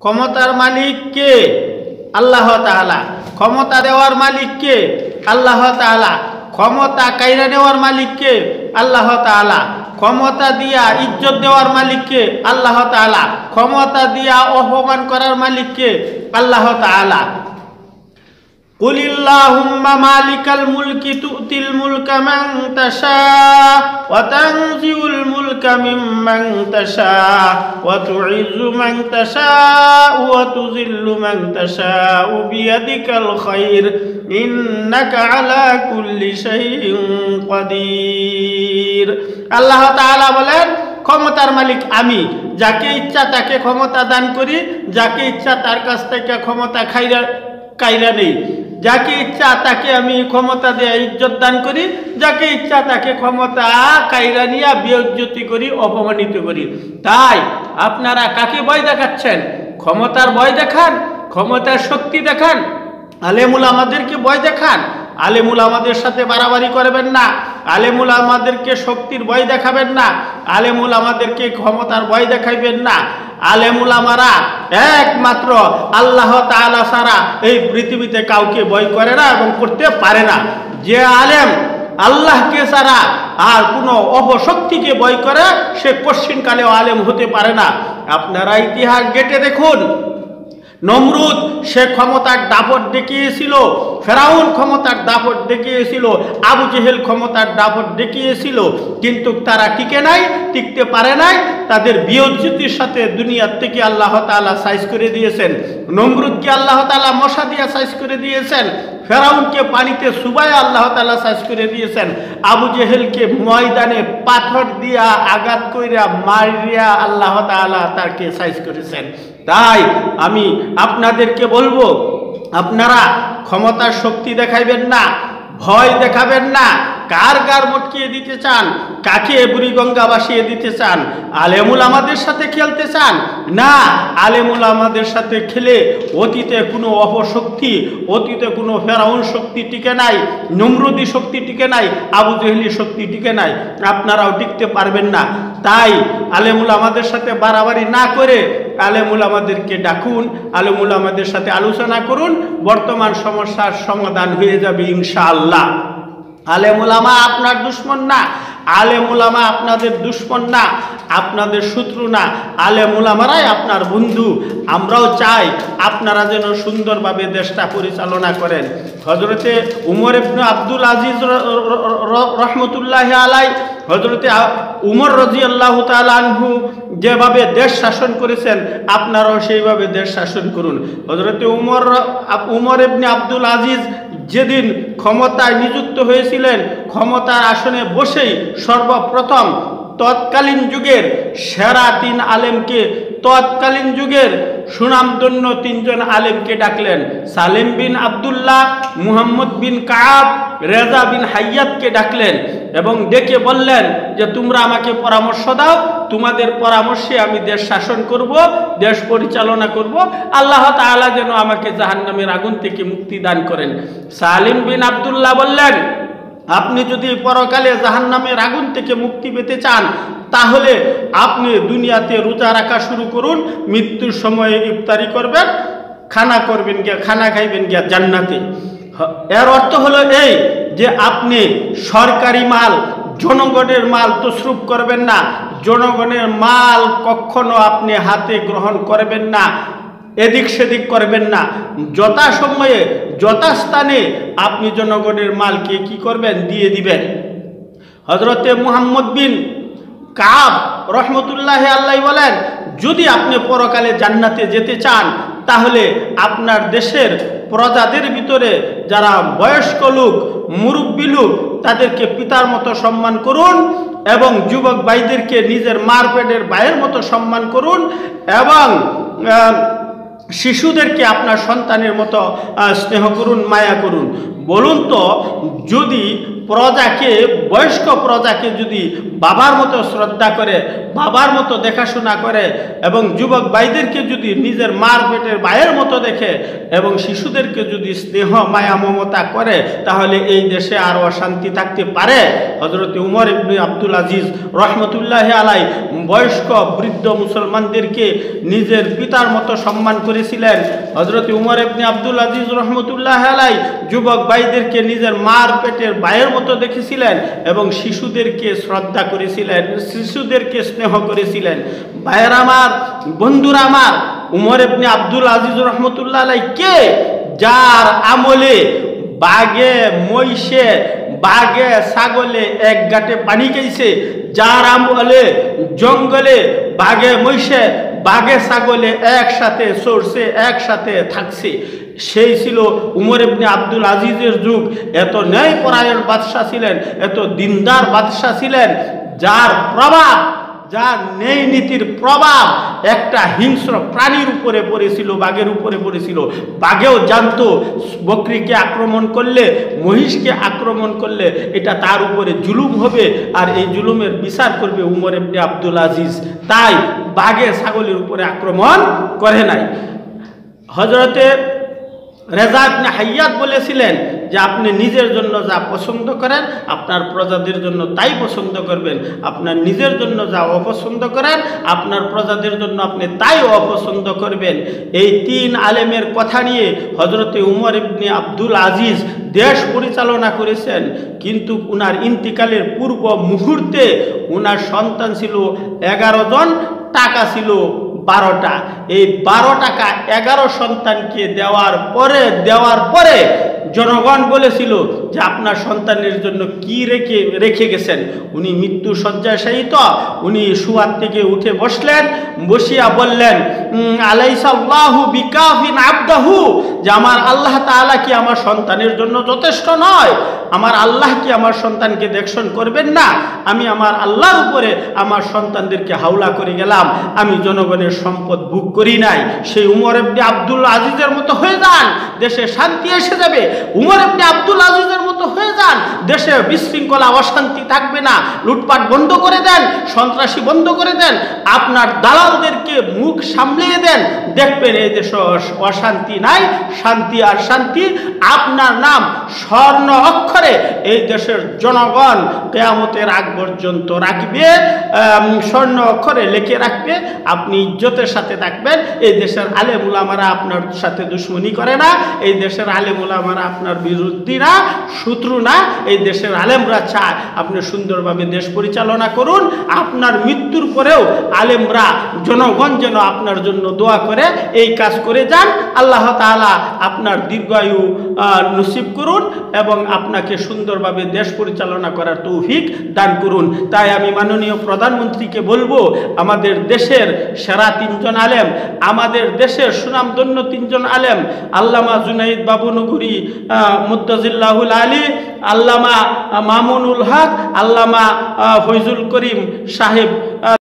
ক্ষমতার মালিক কে? আল্লাহ তাআলা। ক্ষমতা দেওয়ার মালিক কে? আল্লাহ তাআলা। ক্ষমতা কাইরা নেওয়ার মালিক কে? আল্লাহ তাআলা। ক্ষমতা দিয়া ইজ্জত দেওয়ার মালিক কে? আল্লাহ তাআলা। ক্ষমতা দিয়া অপমান করার মালিক কে? আল্লাহ তাআলা। কুলিল্লাহুম্মা মালিকাল মুলকি তুতিল মুলকা মান তাশা ওয়া তানজিউল মুলকা মিম্মান তাশা ওয়া তুইজ্জু মান তাশা ওয়া তুযিল্লু মান তাশা বিয়াদিকাল খায়র ইন্নাকা আলা কুল্লি শাইইন কাদির। আল্লাহ তাআলা বলেন, ক্ষমতার মালিক আমি, যাকে ইচ্ছা তাকে ক্ষমতা দান করি, যাকে ইচ্ছা তার কাছ থেকে ক্ষমতা কাইরা নেই, যাকে ইচ্ছা তাকে আমি ক্ষমতা দিয়ে ইজ্জত দান করি, যাকে ইচ্ছা তাকে ক্ষমতা কাইরা নিয়ে বেইজ্জতি করি, অপমানিত করি। তাই আপনারা কাকে ভয় দেখাচ্ছেন? ক্ষমতার ভয় দেখান, ক্ষমতার শক্তি দেখান, আলেমুল আমাদেরকে ভয় দেখান। আলেমুল আমাদের সাথে বাড়াবাড়ি করবেন না, আলেমুল আমাদেরকে শক্তির ভয় দেখাবেন না, আলেমুল আমাদেরকে ক্ষমতার ভয় দেখাইবেন না। আলেমুল আমারা একমাত্র আল্লাহ তাআলা ছাড়া এই পৃথিবীতে কাউকে ভয় করে না এবং করতে পারে না। যে আলেম আল্লাহকে ছাড়া আর কোনো অপশক্তিকে ভয় করে, সে কোশ্চিনকালেও আলেম হতে পারে না। আপনারা ইতিহাস ঘেঁটে দেখুন, নমরুদ সে ক্ষমতার দাপট দেখিয়েছিল, ফেরাউন ক্ষমতার দাপট দেখিয়েছিল, আবু জেহেল ক্ষমতার দাপট দেখিয়েছিল, কিন্তু তারা টিকে নাই, টিকতে পারে নাই। তাদের বিয়োজ্যতির সাথে দুনিয়ার থেকে আল্লাহ তাআলা সাইজ করে দিয়েছেন। নমরুদকে আল্লাহ তাআলা মশা দিয়ে সাইজ করে দিয়েছেন, ফেরাউনকে পানিতে সুবায় আল্লাহ তাআলা সাইজ করে দিয়েছেন, আবু জেহেলকে ময়দানে পাথর দিয়া আঘাত কইরা মারিয়া আল্লাহ তাআলা তাকে সাইজ করেছেন। তাই আমি আপনাদেরকে বলবো, আপনারা ক্ষমতার শক্তি দেখাইবেন না, ভয় দেখাবেন না। কার গার মটকিয়ে দিতে চান? কাকে বুড়িগঙ্গা ভাসিয়ে দিতে চান? আলেমুল আমাদের সাথে খেলতে চান? না, আলেমুল আমাদের সাথে খেলে অতীতে কোনো অপশক্তি, অতীতে কোনো ফেরাউন শক্তি টিকে নাই, নমরুদি শক্তি টিকে নাই, আবু জেহেলি শক্তি টিকে নাই, আপনারাও টিকতে পারবেন না। তাই আলেমুল আমাদের সাথে বাড়াবাড়ি না করে আলেমুল আমাদেরকে ডাকুন, আলেমুল আমাদের সাথে আলোচনা করুন, বর্তমান সমস্যার সমাধান হয়ে যাবে ইনশাআল্লাহ। আলেমুলামা আপনার দুশ্মন না, আলেমুলামা আপনাদের দুশ্মন না, আপনাদের শত্রু না, আলেমুলামারাই আপনার বন্ধু। আমরাও চাই আপনারা যেন সুন্দরভাবে দেশটা পরিচালনা করেন। হযরতে উমর ইবনে আব্দুল আজিজ রহমতুল্লাহি আলাইহি, হযরতে উমর রাদিয়াল্লাহু তাআলা আনহু যেভাবে দেশ শাসন করেছেন, আপনারাও সেইভাবে দেশ শাসন করুন। হযরতে উমর ইবনে আব্দুল আজিজ যেদিন ক্ষমতায় নিযুক্ত হয়েছিলেন, ক্ষমতার আসনে বসেই সর্বপ্রথম তৎকালীন যুগের সেরা 3 আলেমকে, তৎকালীন যুগের সুনামধন্য 3 জন আলেমকে ডাকলেন। সালেম বিন আব্দুল্লাহ, মুহাম্মদ বিন কাব, রেজা বিন হাইয়াতকে ডাকলেন এবং ডেকে বললেন যে তোমরা আমাকে পরামর্শ দাও, তোমাদের পরামর্শে আমি দেশ শাসন করব, দেশ পরিচালনা করব। আল্লাহ তাআলা যেন আমাকে জাহান্নামের আগুন থেকে মুক্তি দান করেন। সালিম বিন আব্দুল্লাহ বললেন, আপনি যদি পরকালে জাহান্নামের আগুন থেকে মুক্তি পেতে চান, তাহলে আপনি দুনিয়াতে রোজা রাখা শুরু করুন, মৃত্যুর সময়ে ইফতারি করবেন, খানা খাইবেন গিয়া জান্নাতে। এর অর্থ হলো এই যে আপনি সরকারি মাল, জনগণের মাল তসরুপ করবেন না, জনগণের মাল কখনো আপনি হাতে গ্রহণ করবেন না, এদিক সেদিক করবেন না। যথাসময়ে যথাস্থানে আপনি জনগণের মালকে কি করবেন? দিয়ে দিবেন। হযরতে মুহাম্মদ বিন কাব রহমতুল্লাহি আলাইহি বলেন, যদি আপনি পরকালে জান্নাতে যেতে চান, তাহলে আপনার দেশের প্রজাদের ভিতরে যারা বয়স্ক লোক, মুরব্বী লোক, তাদেরকে পিতার মতো সম্মান করুন এবং যুবক ভাইদেরকে নিজের মার পেটের ভাইয়ের মতো সম্মান করুন এবং শিশুদেরকে আপনার সন্তানের মতো স্নেহ করুন, মায়া করুন। বলুন তো, যদি প্রজাকে, বয়স্ক প্রজাকে যদি বাবার মতো শ্রদ্ধা করে, বাবার মতো দেখাশোনা করে, এবং যুবক ভাইদেরকে যদি নিজের মার পেটের ভাইয়ের মতো দেখে, এবং শিশুদেরকে যদি স্নেহ মায়া মমতা করে, তাহলে এই দেশে আর অশান্তি থাকতে পারে? হযরত উমর ইবনে আব্দুল আজিজ রহমতুল্লাহি আলাইহি বয়স্ক বৃদ্ধ মুসলমানদেরকে নিজের পিতার মতো সম্মান করেছিলেন। হযরত উমর ইবনে আব্দুল আজিজ রহমতুল্লাহি আলাইহি যুবক ভাইদেরকে নিজের মার পেটের ভাইয়ের মতো দেখেছিলেন এবং শিশুদেরকে শ্রদ্ধা করেছিলেন, শিশুদেরকে স্নেহ করেছিলেন। ভাইয়েরা আমার, বন্ধুরা আমার, উমর ইবনে আব্দুল আজিজ রহমতুল্লাহি আলাইহি কে? যার আমলে বাঘে মহিষে, বাঘে ছাগলে এক গাঁটে পানি খাইছে, যার আমলে জঙ্গলে বাঘে মহিষে, বাঘে ছাগলে একসাথে চড়ছে, একসাথে থাকছে। সেই ছিল উমর ইবনে আব্দুল আজিজের যুগ। এত ন্যায়পরায়ণ বাদশাহ ছিলেন, এত দিনদার বাদশাহ ছিলেন, যার প্রভাব, যার ন্যায় নীতির প্রভাব একটা হিংস্র প্রাণীর উপরে পড়েছিল, বাঘের উপরে পড়েছিল। বাঘেও জানতো বকরিকে আক্রমণ করলে, মহিষকে আক্রমণ করলে এটা তার উপরে জুলুম হবে, আর এই জুলুমের বিচার করবে উমর ইবনে আব্দুল আজিজ। তাই বাঘে ছাগলের উপরে আক্রমণ করে নাই। হযরতে রেজা ইবনে হাইয়াত বলেছিলেন যে আপনি নিজের জন্য যা পছন্দ করেন আপনার প্রজাদের জন্য তাই পছন্দ করবেন, আপনার নিজের জন্য যা অপছন্দ করেন আপনার প্রজাদের জন্য আপনি তাই অপছন্দ করবেন। এই তিন আলেমের কথা নিয়ে হযরতে উমর ইবনে আব্দুল আজিজ দেশ পরিচালনা করেছেন, কিন্তু উনার ইন্তিকালের পূর্ব মুহূর্তে উনার সন্তান ছিল 11 জন, টাকা ছিল 12টা। এই 12 টাকা 11 সন্তানকে দেওয়ার পরে জনগণ বলেছিল যে আপনার সন্তানের জন্য কি রেখে গেছেন। উনি মৃত্যু শয্যায় শায়িত, উনি শুয়ার থেকে উঠে বসলেন, বসিয়া বললেন আলাইসাল্লাহু বিকাফিন আবদাহু, যে আমার আল্লাহ তাআলা কি আমার সন্তানের জন্য যথেষ্ট নয়? আমার আল্লাহ কি আমার সন্তানকে দেখশন করবেন না? আমি আমার আল্লাহর উপরে আমার সন্তানদেরকে হাওলা করে গেলাম, আমি জনগণের সম্পদ ভোগ করি নাই। সেই উমর ইবনে আব্দুল আজিজের মতো হয়ে যান, দেশে শান্তি এসে যাবে। উমর ইবনে আব্দুল আজিজের মতো হয়ে যান, দেশে বিশৃঙ্খলা অশান্তি থাকবে না। লুটপাট বন্ধ করে দেন, সন্ত্রাসী বন্ধ করে দেন, আপনার দালালদেরকে মুখ সামলিয়ে দেন, দেখবেন এই দেশে অশান্তি নাই, শান্তি আর শান্তি। আপনার নাম স্বর্ণ অক্ষরে এই দেশের জনগণ কিয়ামতের আগ পর্যন্ত রাখবে, স্বর্ণ অক্ষরে লিখে রাখবে। আপনি ইজ্জতের সাথে থাকবেন। এই দেশের আলেম উলামারা আপনার সাথে দুশমনি করে না, এই দেশের আলেম উলামারা আপনার বিরোধী না, শত্রু না। এই দেশের আলেমরা চায় আপনি সুন্দরভাবে দেশ পরিচালনা করুন। আপনার মৃত্যুর পরেও আলেমরা, জনগণ যেন আপনার জন্য দোয়া করে, এই কাজ করে যান। আল্লাহ তাআলা আপনার দীর্ঘায়ু নসিব করুন এবং আপনাকে সুন্দরভাবে দেশ পরিচালনা করার তৌফিক দান করুন। তাই আমি মাননীয় প্রধানমন্ত্রীকে বলবো, আমাদের দেশের সেরা 3 জন আলেম, আমাদের দেশের সুনামধন্য 3 জন আলেম, আল্লামা জুনাইদ বাবুনগরী মুত্তাজিল্লাহুল আলী, আল্লামা মামুনুল হক, আল্লামা ফয়জুল করিম সাহেব